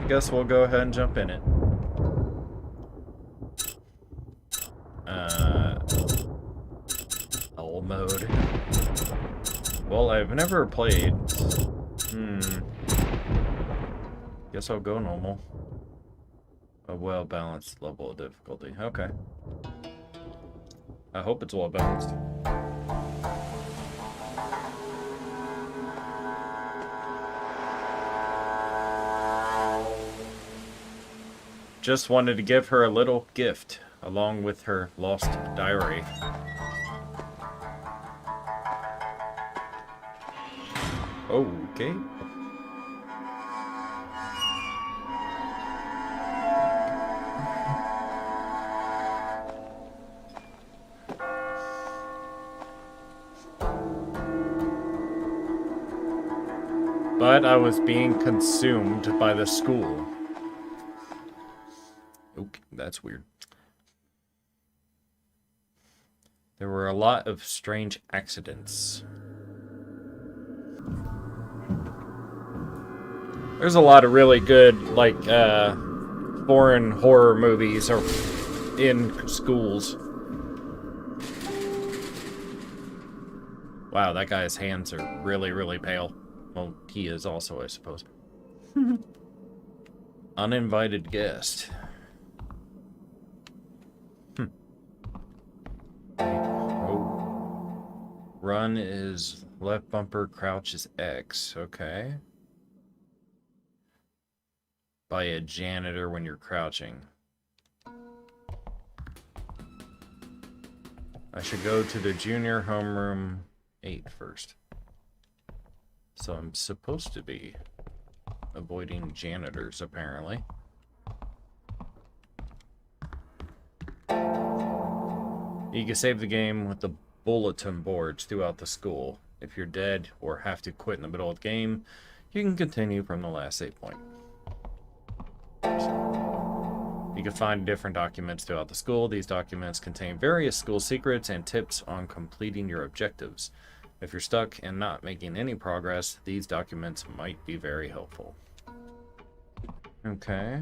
I guess we'll go ahead and jump in it. Hell mode. Well, I've never played. Guess I'll go normal. A well-balanced level of difficulty. Okay. I hope it's well-balanced. Just wanted to give her a little gift, along with her lost diary. Okay. But I was being consumed by the school. Okay, that's weird. There were a lot of strange accidents. There's a lot of really good, like, foreign horror movies or in schools. Wow, that guy's hands are really, really pale. Well, he is also, I suppose. Uninvited guest. Oh. Run is left bumper, crouch is X. Okay. By a janitor when you're crouching. I should go to the junior homeroom 8 first. So I'm supposed to be avoiding janitors, apparently. You can save the game with the bulletin boards throughout the school. If you're dead or have to quit in the middle of the game, you can continue from the last save point. You can find different documents throughout the school. These documents contain various school secrets and tips on completing your objectives. If you're stuck and not making any progress, these documents might be very helpful. Okay.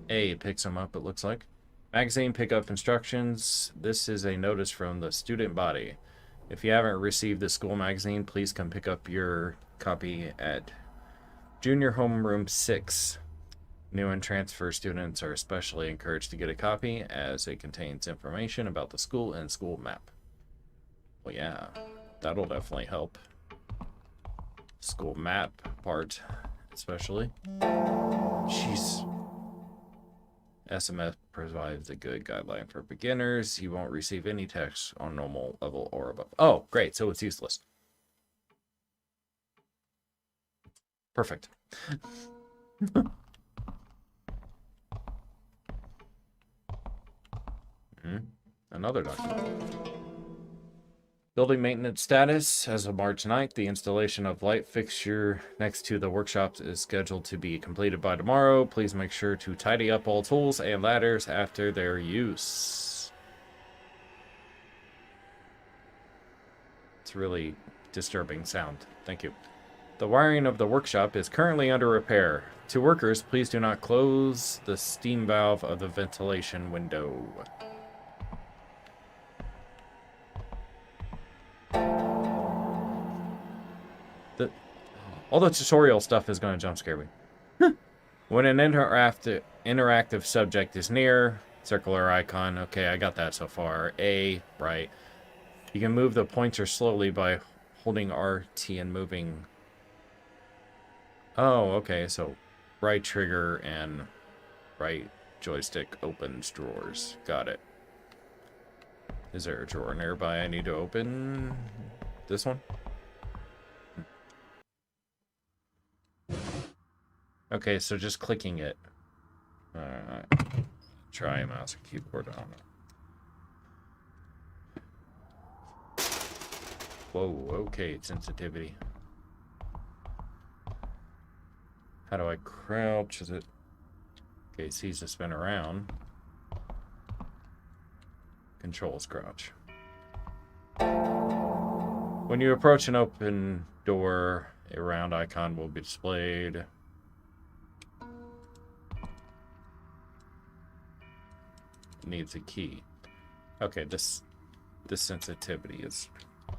A picks them up, it looks like. Magazine pickup instructions. This is a notice from the student body. If you haven't received the school magazine, please come pick up your copy at Junior Homeroom 6. New and transfer students are especially encouraged to get a copy as it contains information about the school and school map. Well, yeah, that'll definitely help. School map part, especially. Jeez. SMS provides a good guideline for beginners. You won't receive any text on normal level or above. Oh, great, so it's useless. Perfect. Another document. Building maintenance status. As of March 9th, the installation of light fixture next to the workshop is scheduled to be completed by tomorrow. Please make sure to tidy up all tools and ladders after their use. It's really disturbing sound. Thank you. The wiring of the workshop is currently under repair. To workers, please do not close the steam valve of the ventilation window. All the tutorial stuff is going to jump scare me. When an interactive subject is near, circular icon. Okay, I got that so far. A, right. You can move the pointer slowly by holding RT and moving. Oh, okay, so right trigger and right joystick opens drawers. Got it. Is there a drawer nearby I need to open? This one? Okay, so just clicking it. Try mouse and keyboard on it. Whoa, okay, sensitivity. How do I crouch? Is it... Okay, sees to spin around. Controls crouch. When you approach an open door, A round icon will be displayed. Needs a key. Okay, this sensitivity is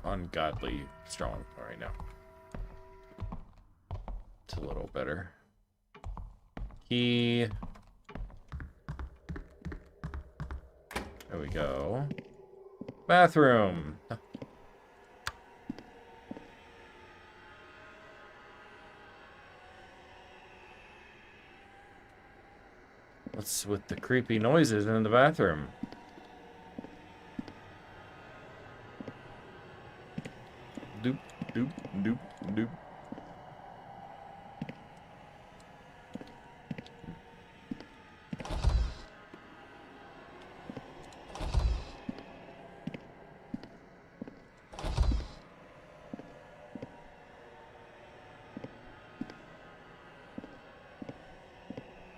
ungodly strong right now. It's a little better. Key. There we go. Bathroom. What's with the creepy noises in the bathroom? Doop, doop, doop, doop.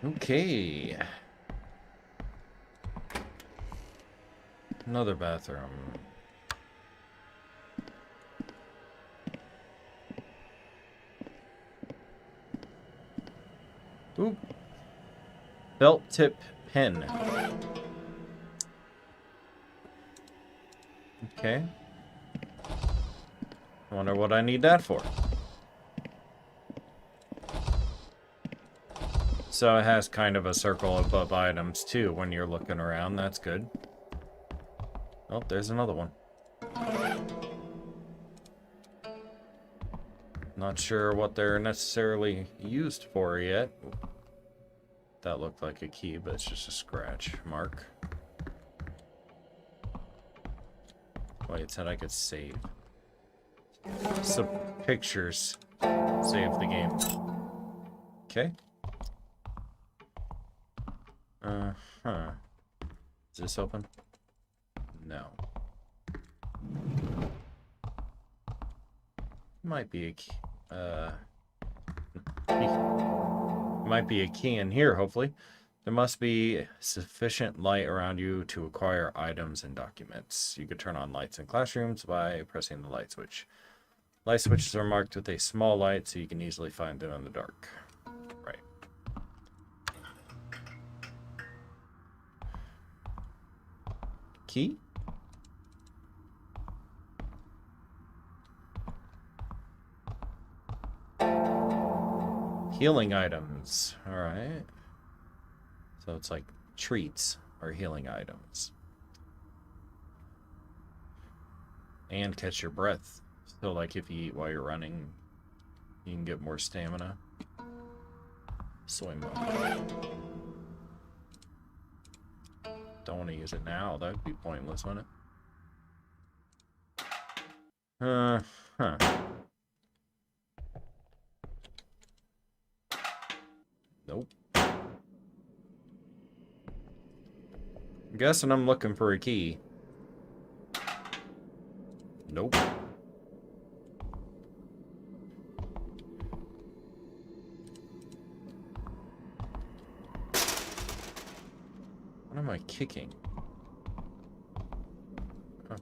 Okay. Another bathroom. Ooh. Belt tip pen. Okay. I wonder what I need that for. So it has kind of a circle above items too when you're looking around. That's good. Oh, there's another one. Not sure what they're necessarily used for yet. That looked like a key, but it's just a scratch mark. Wait, it said I could save. So pictures. Save the game. Okay. Huh. Is this open? No. Might be a key. Might be a key in here, hopefully. There must be sufficient light around you to acquire items and documents. You could turn on lights in classrooms by pressing the light switch. Light switches are marked with a small light so you can easily find them in the dark. Right. Key? Healing items. Alright. So it's like treats or healing items. And catch your breath. So like if you eat while you're running, you can get more stamina. Soy milk. Don't want to use it now. That would be pointless, wouldn't it? Huh. Nope. I'm guessing I'm looking for a key. Nope. What am I kicking? Oh.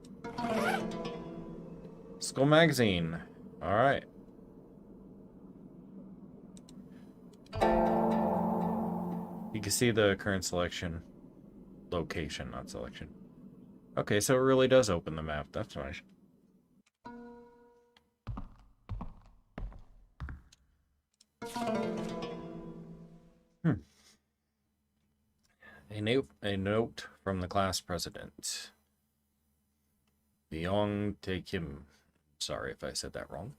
School magazine. All right. You can see the current selection. Location, not selection. Okay, so it really does open the map. That's nice. A note from the class president. Byung Tae Kim. Sorry if I said that wrong.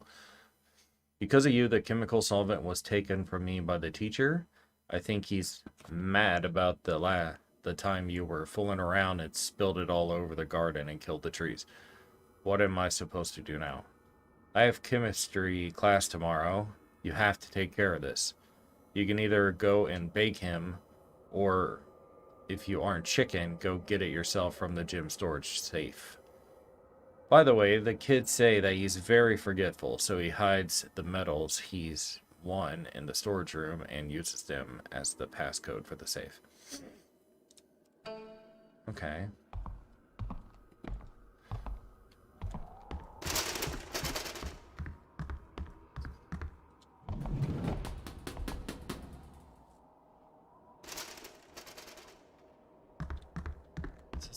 Because of you, the chemical solvent was taken from me by the teacher. I think he's mad about the time you were fooling around and spilled it all over the garden and killed the trees. What am I supposed to do now? I have chemistry class tomorrow. You have to take care of this. You can either go and bake him, or if you aren't chicken, go get it yourself from the gym storage safe. By the way, the kids say that he's very forgetful, so he hides the medals he's won in the storage room and uses them as the passcode for the safe. Okay.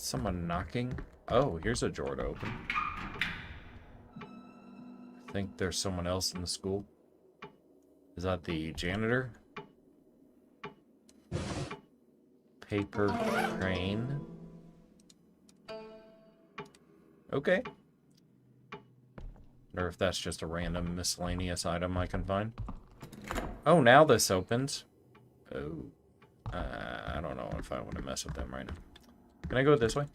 Someone knocking? Oh, here's a drawer to open. I think there's someone else in the school. Is that the janitor? Paper crane. Okay. Or if that's just a random miscellaneous item I can find. Oh, now this opens. Oh. I don't know if I want to mess with them right now. Can I go this way?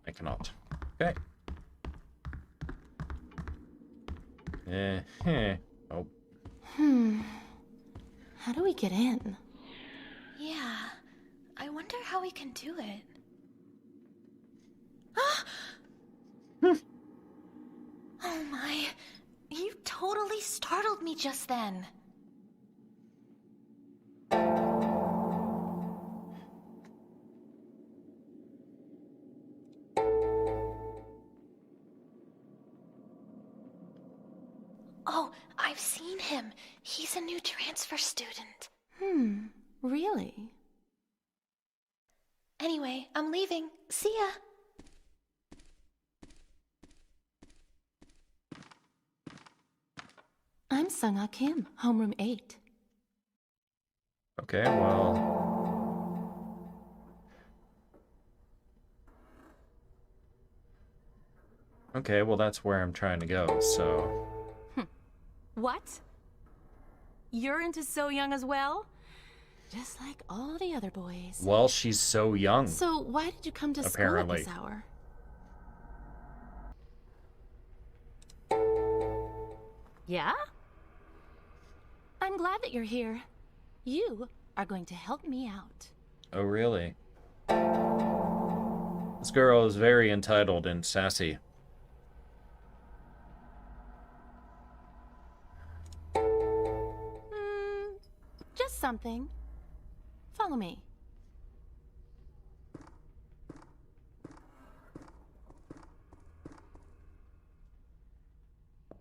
I cannot. Okay. Oh. How do we get in? Yeah, I wonder how we can do it. Oh my, you totally startled me just then. Oh, I've seen him. He's a new transfer student. Really? Anyway, I'm leaving. See ya. I'm Sung-Ah Kim, homeroom 8. Okay, well... Okay, well that's where I'm trying to go, so... What? You're into So Young as well? Just like all the other boys. Well, she's so young. So why did you come to Apparently. school at this hour? Yeah? I'm glad that you're here. You are going to help me out. Oh, really? This girl is very entitled and sassy. Just something. Follow me.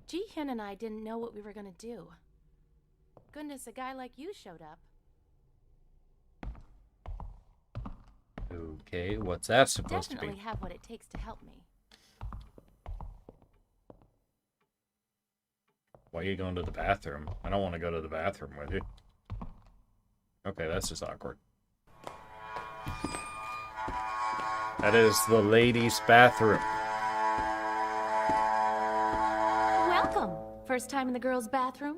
Ji-hyun and I didn't know what we were gonna do. Goodness, a guy like you showed up. Okay, what's that supposed to Definitely be? have what it takes to help me. Why are you going to the bathroom? I don't want to go to the bathroom with you. Okay, that's just awkward. That is the ladies' bathroom. Welcome! First time in the girls' bathroom?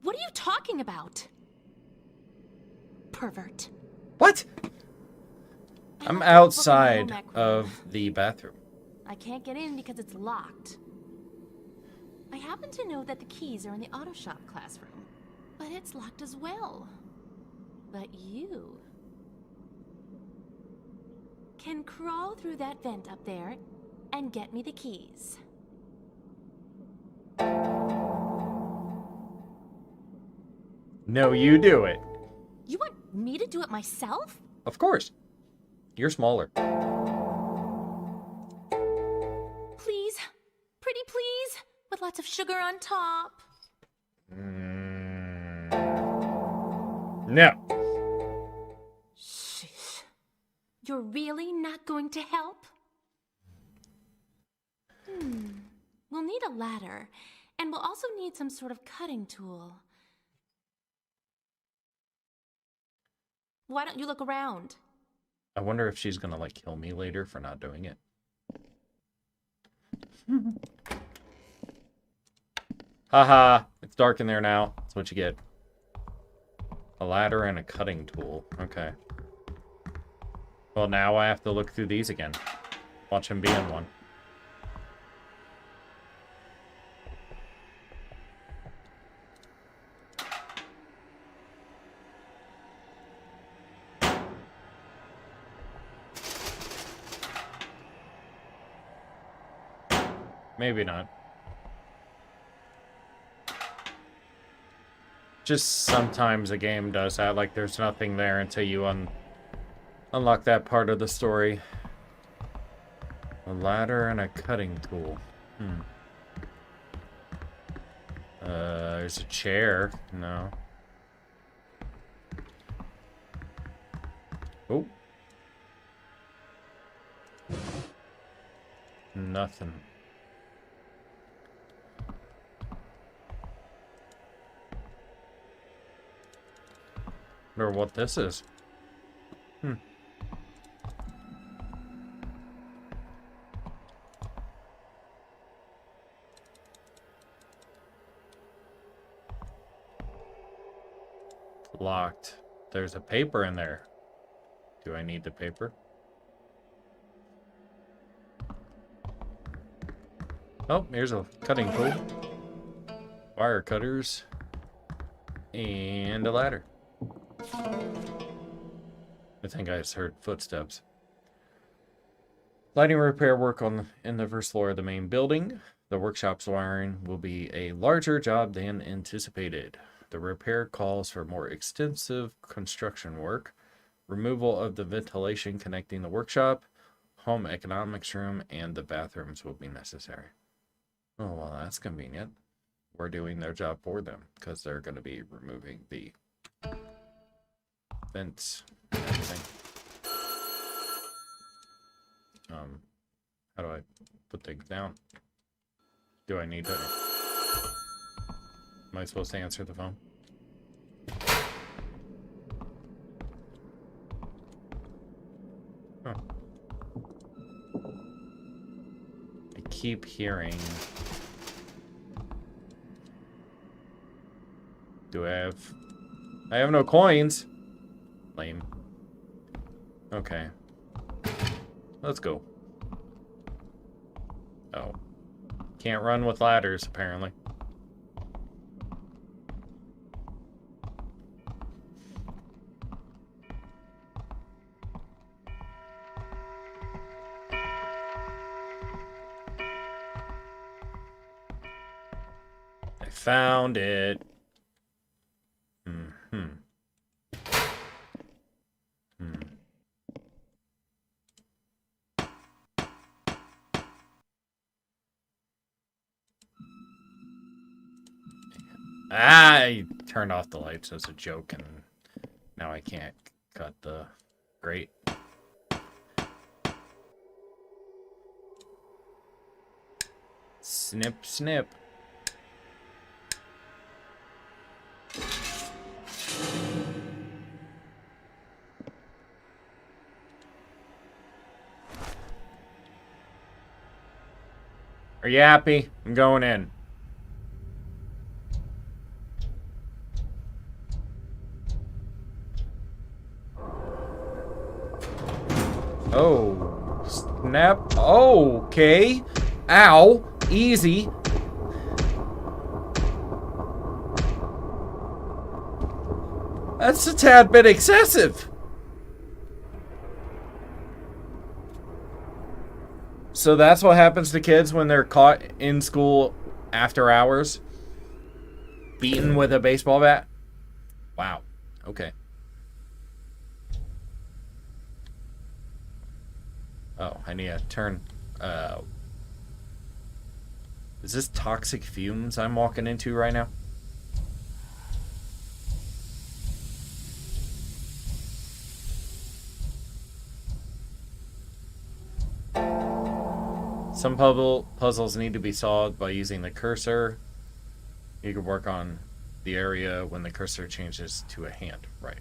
What are you talking about? Pervert. What? I'm outside of the bathroom. I can't get in because it's locked. I happen to know that the keys are in the auto shop classroom, but it's locked as well. But you can crawl through that vent up there and get me the keys. No, you do it. You want me to do it myself? Of course. You're smaller. Please. Pretty please. With lots of sugar on top. No. Sheesh. You're really not going to help? We'll need a ladder. And we'll also need some sort of cutting tool. Why don't you look around? I wonder if she's gonna, like, kill me later for not doing it. Haha, it's dark in there now. That's what you get. A ladder and a cutting tool. Okay. Well, now I have to look through these again. Watch him be in one. Maybe not. Just sometimes a game does that, like there's nothing there until you unlock that part of the story. ladder and a cutting tool. There's a chair. No. Oh. Nothing. Wonder what this is. Locked. There's a paper in there. Do I need the paper? Oh, here's a cutting tool. Wire cutters. And a ladder. I think I just heard footsteps. Lighting repair work in the first floor of the main building. The workshop's wiring will be a larger job than anticipated. The repair calls for more extensive construction work, removal of the ventilation connecting the workshop, home economics room, and the bathrooms will be necessary. Oh, well, that's convenient. We're doing their job for them because they're going to be removing the vents and everything. How do I put things down? Do I need to... Am I supposed to answer the phone? Huh. I keep hearing... Do I have... I have no coins! Lame. Okay. Let's go. Oh. Can't run with ladders, apparently. I found it. I turned off the lights as a joke, and now I can't cut the grate. Snip, snip. Are you happy? I'm going in. Oh, snap. Oh, okay. Ow. Easy. That's a tad bit excessive. So that's what happens to kids when they're caught in school after hours? Beaten with a baseball bat? Wow. Okay. Oh, I need to turn... Is this toxic fumes I'm walking into right now? Some puzzles need to be solved by using the cursor. You can work on the area when the cursor changes to a hand. Right.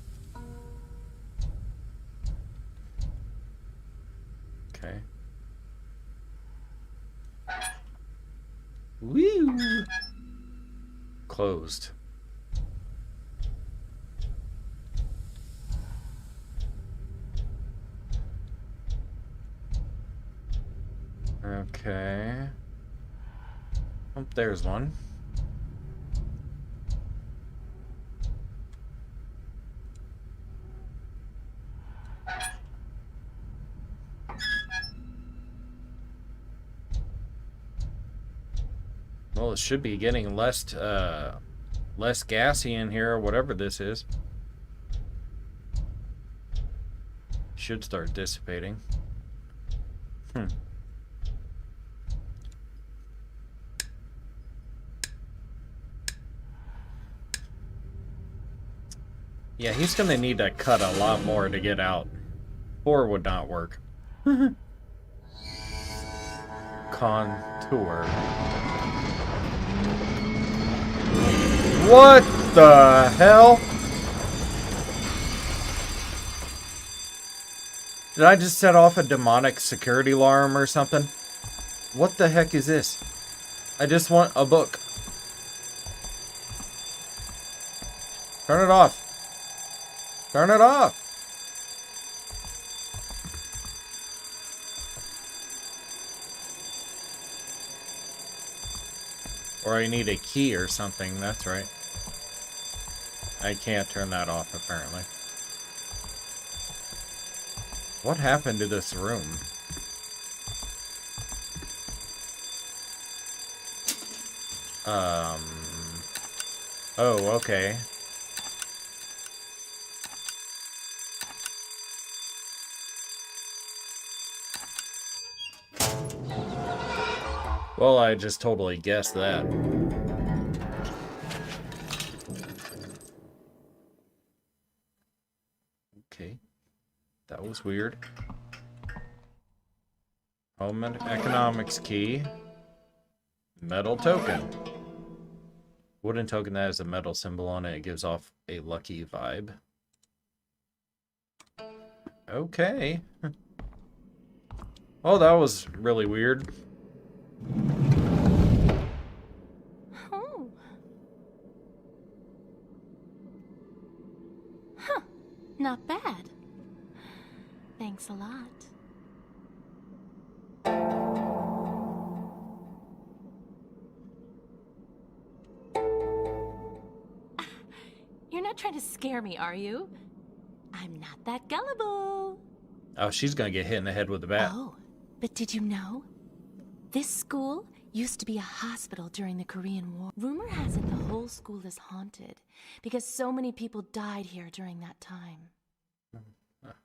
Okay. Woo! Closed. Okay. Oh, there's one. Well, it should be getting less gassy in here, or whatever this is. Should start dissipating. Yeah, he's gonna need to cut a lot more to get out. 4 would not work. Contour. What the hell? Did I just set off a demonic security alarm or something? What the heck is this? I just want a book. Turn it off. Turn it off. Or I need a key or something, that's right. I can't turn that off, apparently. What happened to this room? Oh, okay. Well, I just totally guessed that. Okay. That was weird. Home economics key. Metal token. Wooden token that has a metal symbol on it. It gives off a lucky vibe. Okay. Oh, that was really weird. Oh. Huh. Not bad. Thanks a lot. You're not trying to scare me, are you? I'm not that gullible. Oh, she's gonna get hit in the head with a bat. Oh, but did you know? This school used to be a hospital during the Korean War. Rumor has it the whole school is haunted because so many people died here during that time.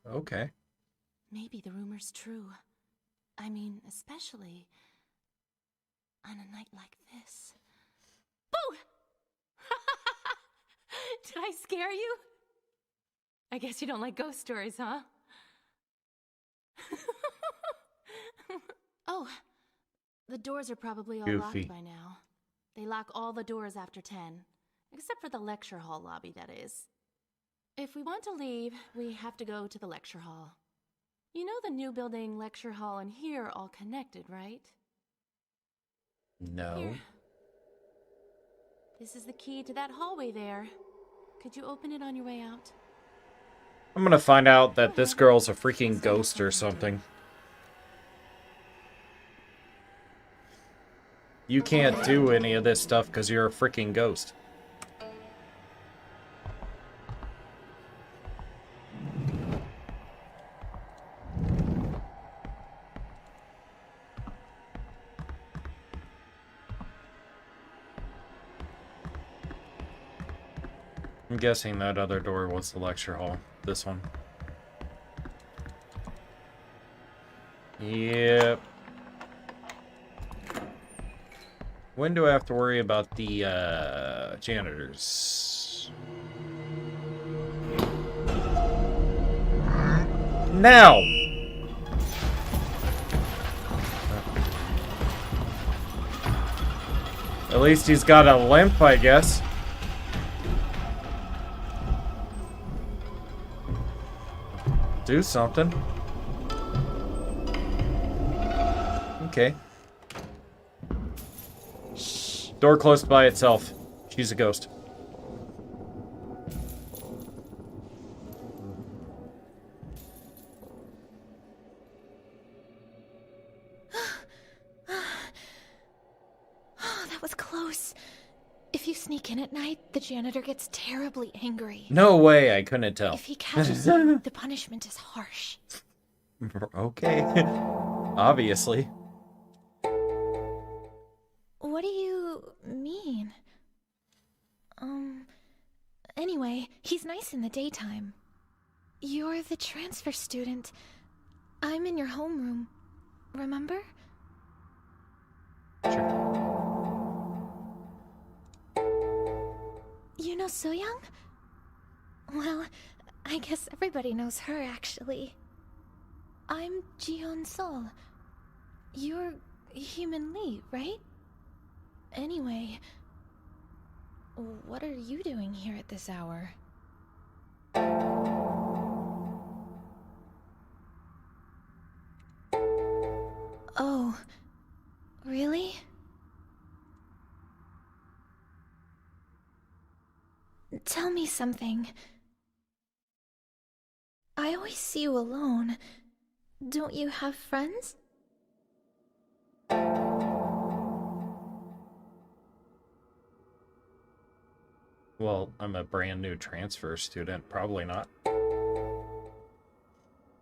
Okay. Maybe the rumor's true. I mean, especially on a night like this. Boo! Did I scare you? I guess you don't like ghost stories, huh? Oh, the doors are probably all Goofy. locked by now. They lock all the doors after 10, except for the lecture hall lobby, that is. If we want to leave, we have to go to the lecture hall. You know the new building, lecture hall, and here are all connected, right? No. Here. This is the key to that hallway there. Could you open it on your way out? I'm gonna find out that this girl's a freaking ghost or something. You can't do any of this stuff because you're a freaking ghost. I'm guessing that other door was the lecture hall. This one. Yep. When do I have to worry about the janitors? Now! At least he's got a limp, I guess. Do something. Okay. Shh. Door closed by itself. She's a ghost. Oh, that was close. If you sneak in at night, the janitor gets terribly angry. No way, I couldn't tell. If he catches you, the punishment is harsh. Okay. Obviously. What do you mean? Anyway, he's nice in the daytime. You're the transfer student. I'm in your homeroom. Remember? Sure. You know So-young? Well, I guess everybody knows her, actually. I'm Jiyeon Sol. You're Human Lee, right? Anyway, what are you doing here at this hour? Oh, really? Tell me something. I always see you alone. Don't you have friends? Well, I'm a brand new transfer student. Probably not.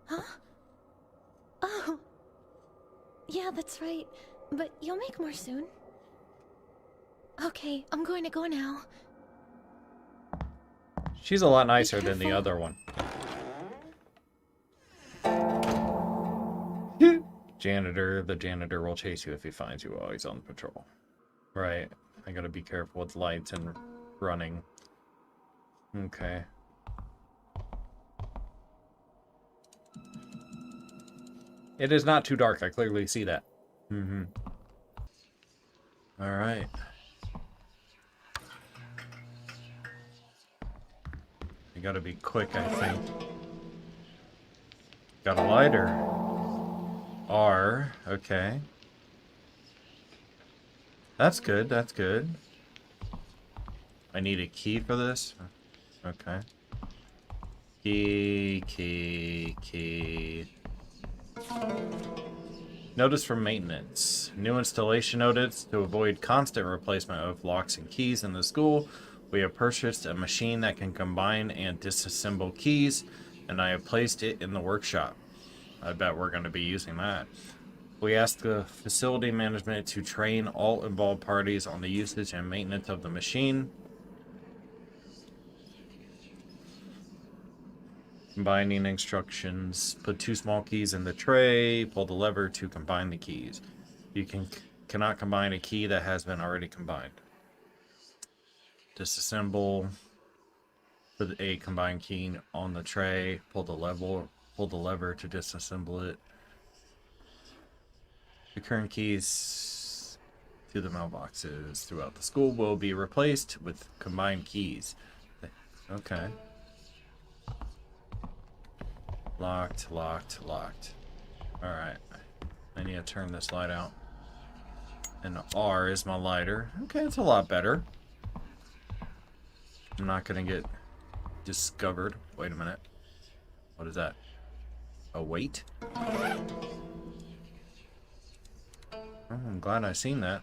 Huh? Oh. Yeah, that's right. But you'll make more soon. Okay, I'm going to go now. She's a lot nicer Be than the careful. other one. Janitor. The janitor will chase you if he finds you while he's on patrol. Right. I gotta be careful with lights and running. Okay. It is not too dark. I clearly see that. Mm-hmm. All right. You gotta be quick, I think. Got a lighter. R. Okay. That's good. That's good. I need a key for this. Okay. Key. Notice from maintenance. New installation notice. To avoid constant replacement of locks and keys in the school, we have purchased a machine that can combine and disassemble keys, and I have placed it in the workshop. I bet we're going to be using that. We ask the facility management to train all involved parties on the usage and maintenance of the machine. Combining instructions. Put 2 small keys in the tray. Pull the lever to combine the keys. You cannot combine a key that has been already combined. Disassemble. Put a combined key on the tray. Pull the lever to disassemble it. The current keys to the mailboxes throughout the school will be replaced with combined keys. Okay. Locked. Alright. I need to turn this light out. And R is my lighter. Okay, it's a lot better. I'm not gonna get discovered. Wait a minute. What is that? A weight? Oh, I'm glad I seen that.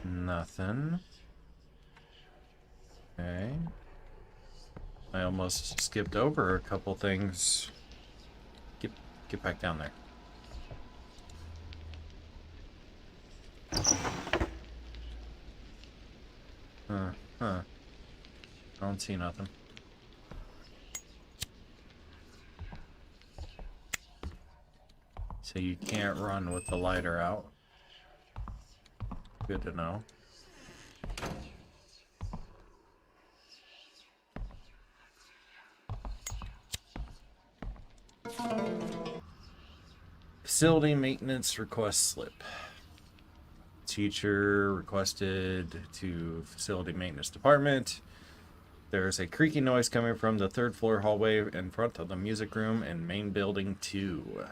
Nothing. Okay. I almost skipped over a couple things. Get back down there. I don't see nothing. So you can't run with the lighter out. Good to know. Facility maintenance request slip. Teacher requested to facility maintenance department. There's a creaky noise coming from the 3rd floor hallway in front of the music room in main building 2.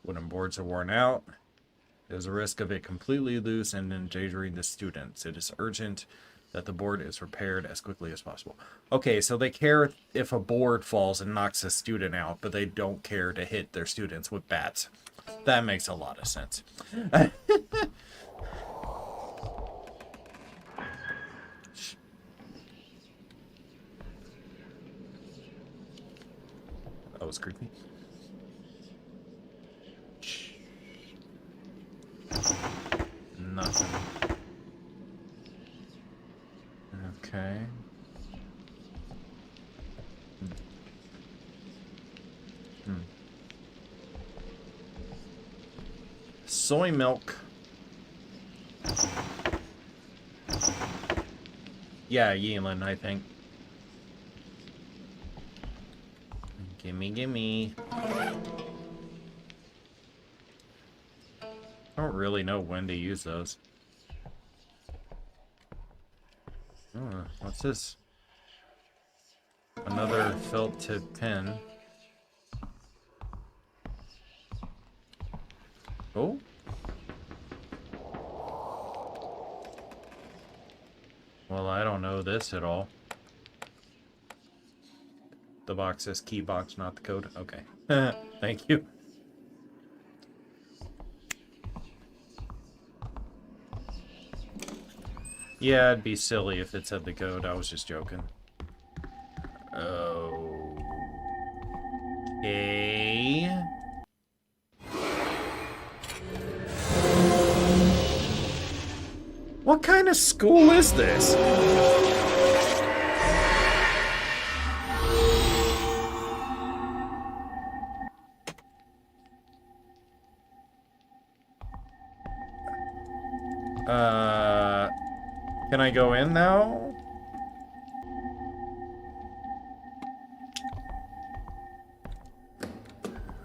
Wooden boards are worn out. There's a risk of it completely loose and endangering the students. It is urgent that the board is repaired as quickly as possible. Okay, so they care if a board falls and knocks a student out, but they don't care to hit their students with bats. That makes a lot of sense. That was creepy. Nothing. Okay. Soy milk. Yeah, Yeelan, I think. Gimme, gimme. I don't really know when to use those. Oh, what's this? Another felt tip pen. Oh. Well, I don't know this at all. The box says key box, not the code. Okay. Thank you. Yeah, it'd be silly if it said the code. I was just joking. Okay. What kind of school is this? Can I go in now?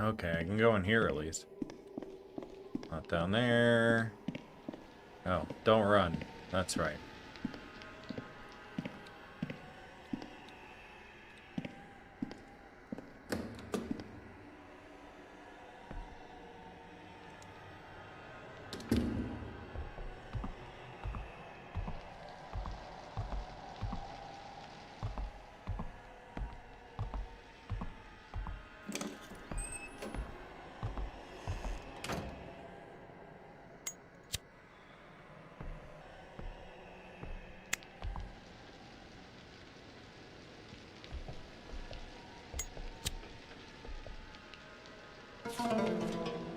Okay, I can go in here at least. Not down there. Oh, don't run. That's right.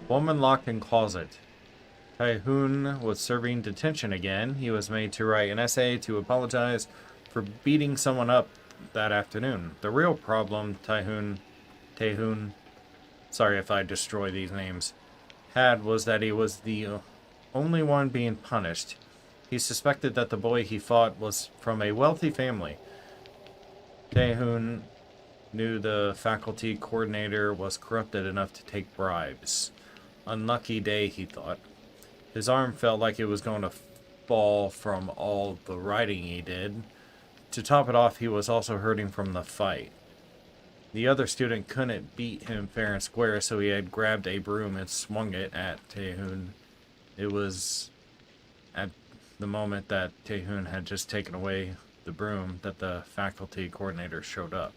Woman locked in closet. Taehoon was serving detention again. He was made to write an essay to apologize for beating someone up that afternoon. The real problem Taehoon, sorry if I destroy these names, had was that he was the only one being punished. He suspected that the boy he fought was from a wealthy family. Taehoon knew the faculty coordinator was corrupted enough to take bribes. Unlucky day, he thought. His arm felt like it was going to fall from all the writing he did. To top it off, he was also hurting from the fight. The other student couldn't beat him fair and square, so he had grabbed a broom and swung it at Taehoon. It was at the moment that Taehoon had just taken away the broom that the faculty coordinator showed up.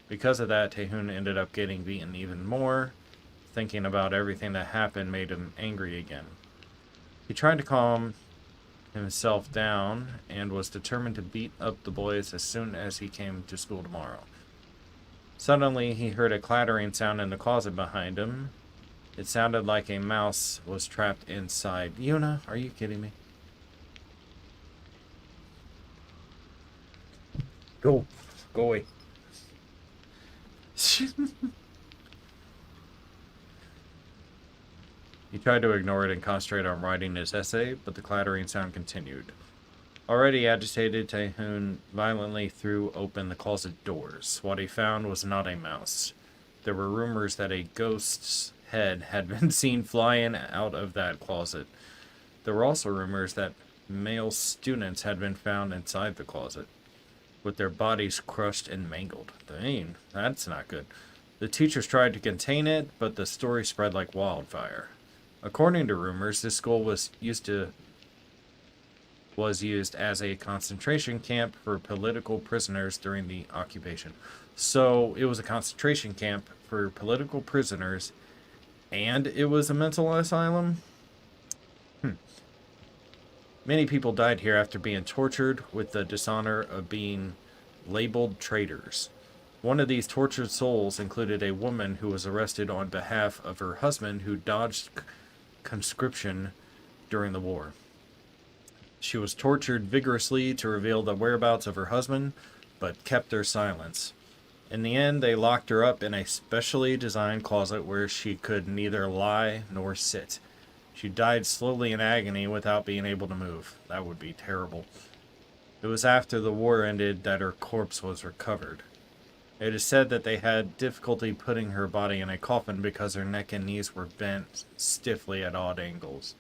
Because of that, Taehoon ended up getting beaten even more. Thinking about everything that happened made him angry again. He tried to calm himself down and was determined to beat up the boys as soon as he came to school tomorrow. Suddenly, he heard a clattering sound in the closet behind him. It sounded like a mouse was trapped inside. Yuna, are you kidding me? Go away. He tried to ignore it and concentrate on writing his essay, but the clattering sound continued. Already agitated, Taehoon violently threw open the closet doors. What he found was not a mouse. There were rumors that a ghost's head had been seen flying out of that closet. There were also rumors that male students had been found inside the closet, with their bodies crushed and mangled. Dang, that's not good. The teachers tried to contain it, but the story spread like wildfire. According to rumors, this school was used as a concentration camp for political prisoners during the occupation. So it was a concentration camp for political prisoners, and it was a mental asylum? Many people died here after being tortured with the dishonor of being labeled traitors. One of these tortured souls included a woman who was arrested on behalf of her husband who dodged conscription during the war. She was tortured vigorously to reveal the whereabouts of her husband, but kept their silence. In the end, they locked her up in a specially designed closet where she could neither lie nor sit. She died slowly in agony without being able to move. That would be terrible. It was after the war ended that her corpse was recovered. It is said that they had difficulty putting her body in a coffin because her neck and knees were bent stiffly at odd angles.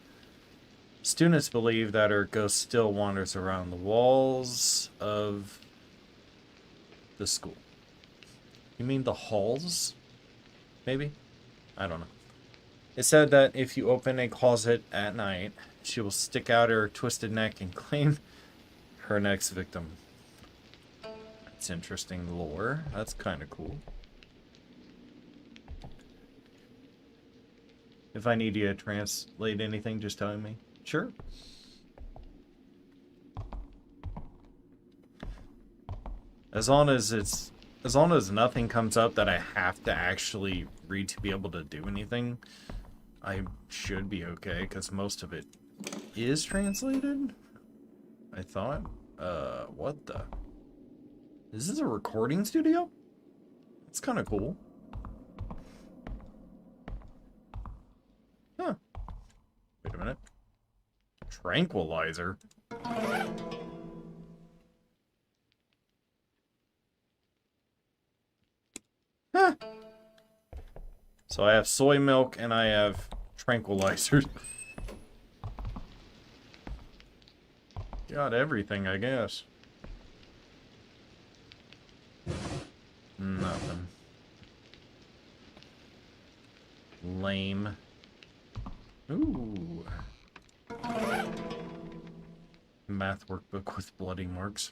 Students believe that her ghost still wanders around the walls of the school. You mean the halls? Maybe? I don't know. It said that if you open a closet at night, she will stick out her twisted neck and claim her next victim. That's interesting lore. That's kind of cool. If I need you to translate anything, just tell me. Sure. As long as nothing comes up that I have to actually read to be able to do anything, I should be okay, because most of it is translated, I thought. What the? Is this a recording studio? It's kind of cool. Huh. Wait a minute. Tranquilizer? Huh. So I have soy milk and I have tranquilizers. Got everything, I guess. Nothing. Lame. Ooh. Math workbook with bloody marks.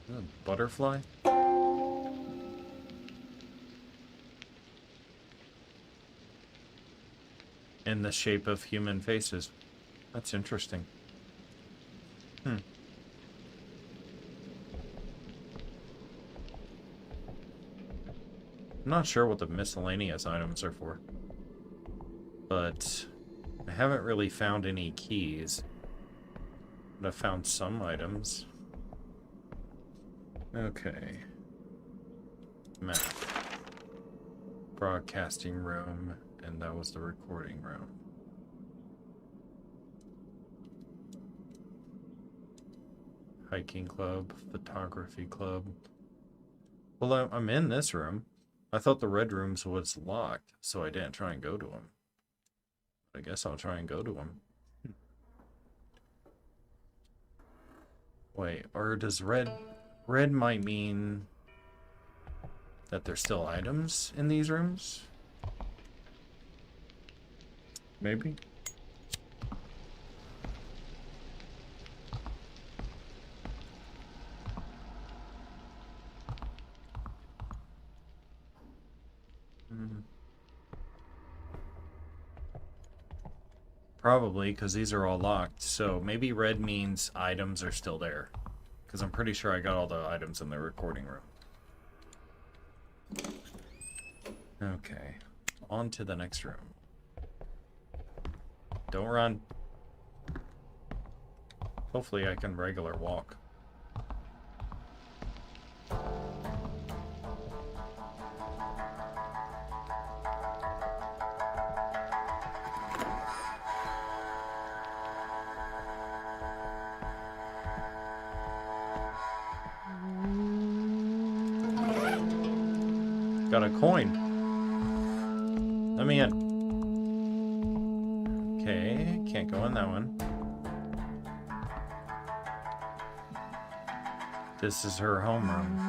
A butterfly? In the shape of human faces. That's interesting. I'm not sure what the miscellaneous items are for. But I haven't really found any keys. But I found some items. Okay. Map. Broadcasting room. And that was the recording room. Hiking club. Photography club. Well, I'm in this room. I thought the red rooms was locked, so I didn't try and go to them. I guess I'll try and go to them. Wait, or does red might mean that there's still items in these rooms? Maybe? Probably, because these are all locked. So maybe red means items are still there. Because I'm pretty sure I got all the items in the recording room. Okay. On to the next room. Don't run. Hopefully I can regular walk. Got a coin. Let me in. Okay, can't go in that one. This is her homeroom.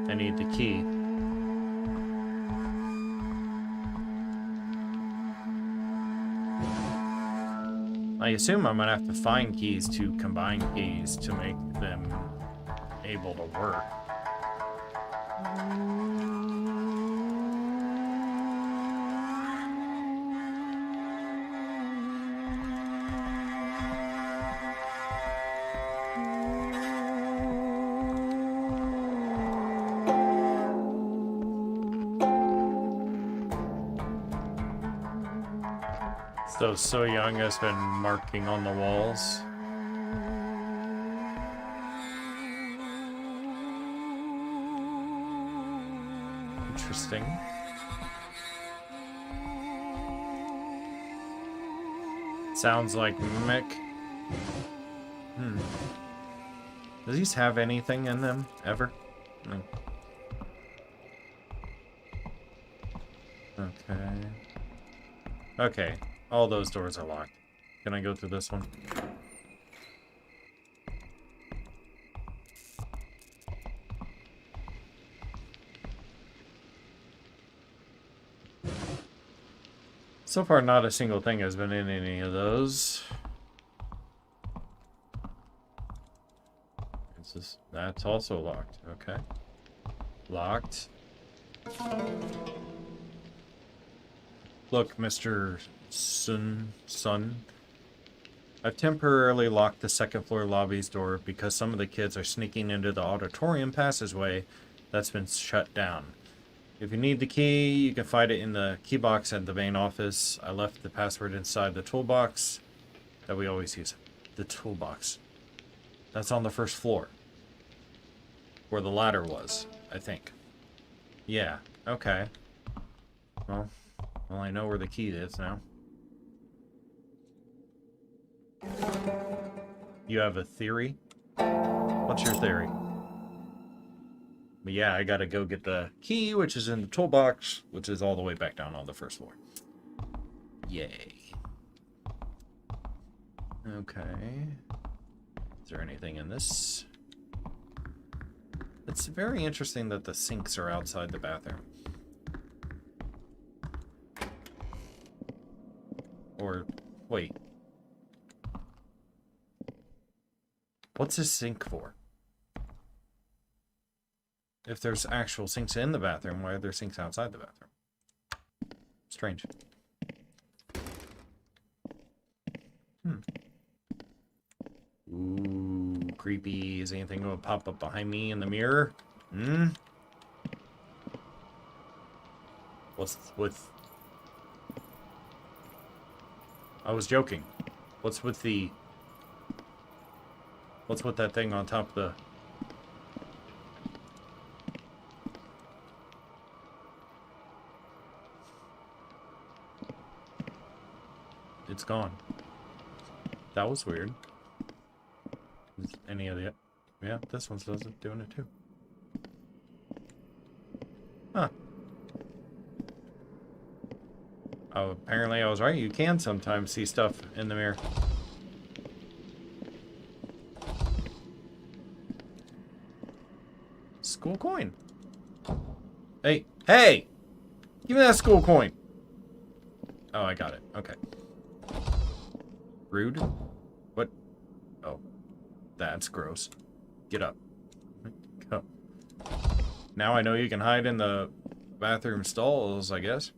I need the key. I assume I'm gonna have to find keys to combine keys to make them able to work. So Young has been marking on the walls. Interesting. Sounds like Mick. Does these have anything in them, ever? No. Okay. Okay, all those doors are locked. Can I go through this one? So far, not a single thing has been in any of those. That's also locked. Okay. Locked. Look, Mr. Sun. I've temporarily locked the second floor lobby's door because some of the kids are sneaking into the auditorium passageway that's been shut down. If you need the key, you can find it in the key box at the main office. I left the password inside the toolbox that we always use. The toolbox. That's on the first floor. Where the ladder was, I think. Yeah, okay. Well, I know where the key is now. You have a theory? What's your theory? But yeah, I gotta go get the key, which is in the toolbox, which is all the way back down on the first floor. Yay. Okay. Is there anything in this? It's very interesting that the sinks are outside the bathroom. Or, wait. What's this sink for? If there's actual sinks in the bathroom, why are there sinks outside the bathroom? Strange. Ooh, creepy. Is anything going to pop up behind me in the mirror? What's with... I was joking. What's with the... What's with that thing on top of the... It's gone. That was weird. Is any of the... Yeah, this one's doing it too. Huh. Oh, apparently I was right. You can sometimes see stuff in the mirror. School coin. Hey, hey! Give me that school coin. Oh, I got it. Okay. Rude. What? Oh. That's gross. Get up. Go. Now I know you can hide in the bathroom stalls, I guess.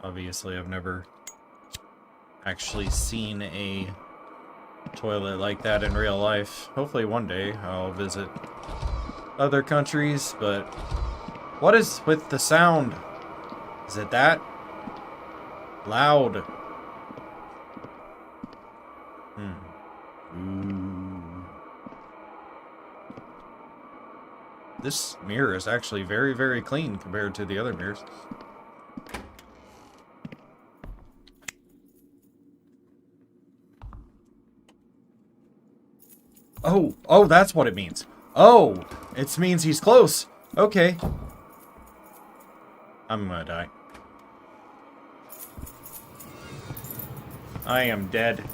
Obviously, I've never actually seen a toilet like that in real life. Hopefully one day I'll visit other countries, but what is with the sound? Is it that loud? Ooh. This mirror is actually very, very clean compared to the other mirrors. Oh, that's what it means. Oh, it means he's close. Okay. I'm gonna die. I am dead.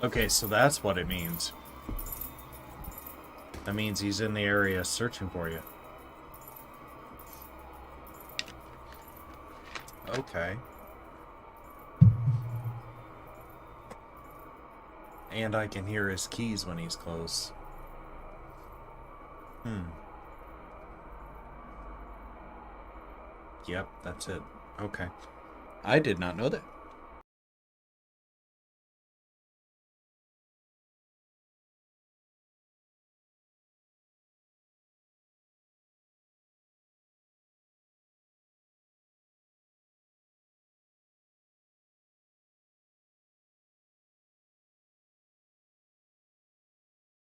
Okay, so that's what it means. That means he's in the area searching for you. Okay. And I can hear his keys when he's close. Yep, that's it. Okay. I did not know that.